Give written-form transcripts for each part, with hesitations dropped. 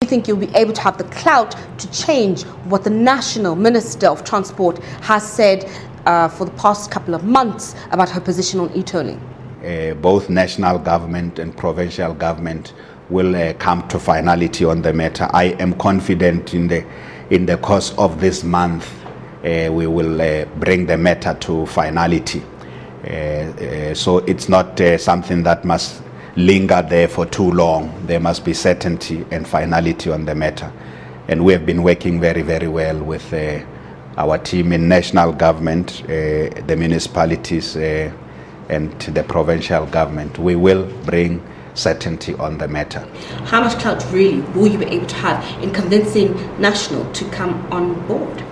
you think you'll be able to have the clout to change what the National Minister of Transport has said for the past couple of months about her position on e-tolling? Both national government and provincial government will come to finality on the matter. I am confident in the course of this month we will bring the matter to finality. So it's not something that must linger there for too long. There must be certainty and finality on the matter. And we have been working very, very well with our team in national government, the municipalities, and the provincial government. We will bring certainty on the matter. How much clout really will you be able to have in convincing National to come on board?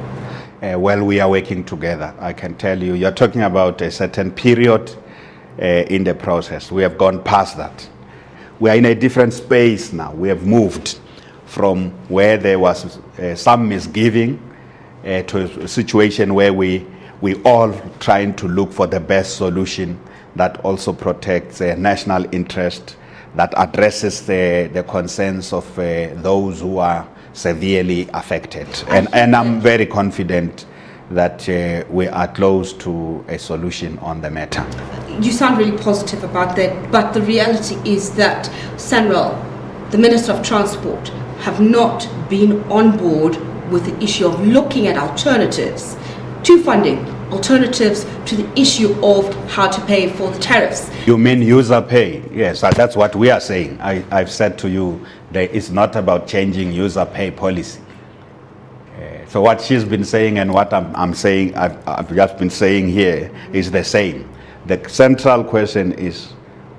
Well, we are working together. I can tell you, you're talking about a certain period in the process. We have gone past that. We are in a different space now. We have moved from where there was some misgiving to a situation where we all trying to look for the best solution that also protects national interest, that addresses the concerns of those who are severely affected. And I'm very confident that we are close to a solution on the matter. You sound really positive about that, but the reality is that Sanral, the Minister of Transport, have not been on board with the issue of looking at alternatives to funding, alternatives to the issue of how to pay for the tariffs. You mean user pay? Yes, that's what we are saying. I've said to you that it's not about changing user pay policy. So what she's been saying and what I'm saying, I've just been saying here is the same. The central question is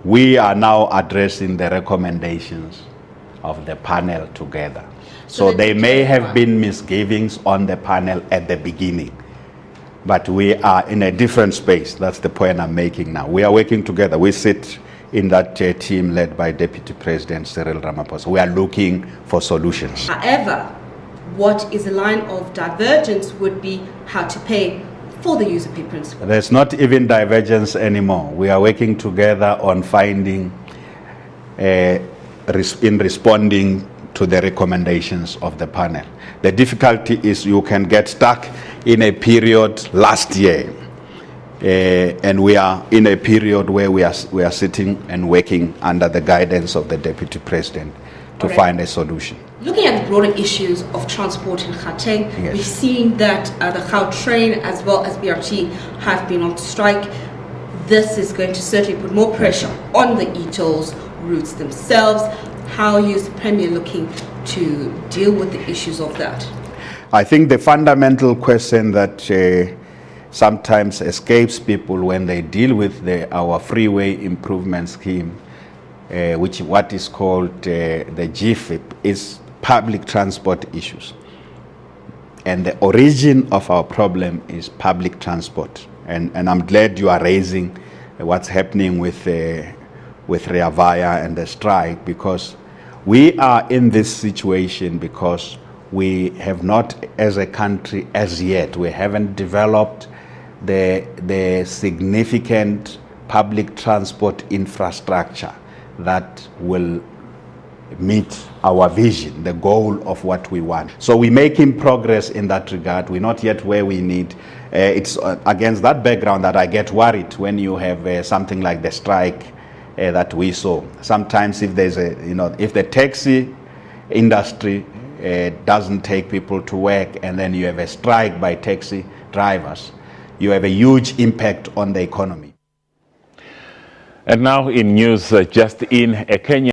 we are now addressing the recommendations of the panel together. So there may have been misgivings on the panel at the beginning, but we are in a different space. That's the point I'm making now. We are working together. We sit in that team led by Deputy President Cyril Ramaphosa. We are looking for solutions. However, what is a line of divergence would be how to pay for the user pay principle. There's not even divergence anymore. We are working together on finding, in responding to the recommendations of the panel. The difficulty is you can get stuck in a period last year, and we are in a period where we are sitting and working under the guidance of the Deputy President to find a solution. Looking at the broader issues of transport in Gauteng, yes, we've seen that the Gautrain as well as BRT have been on strike. This is going to certainly put more pressure on the e-tolls routes themselves. How is the Premier looking to deal with the issues of that? I think the fundamental question that sometimes escapes people when they deal with our freeway improvement scheme, what is called the GFIP, is public transport issues. And the origin of our problem is public transport. And I'm glad you are raising what's happening with Rea Vaya and the strike, because we are in this situation because we have not, as a country as yet, we haven't developed the significant public transport infrastructure that will meet our vision, the goal of what we want. So we're making progress in that regard. We're not yet where we need. It's against that background that I get worried when you have something like the strike that we saw. Sometimes if there's if the taxi industry doesn't take people to work and then you have a strike by taxi drivers, you have a huge impact on the economy. And now in news, just in, a Kenya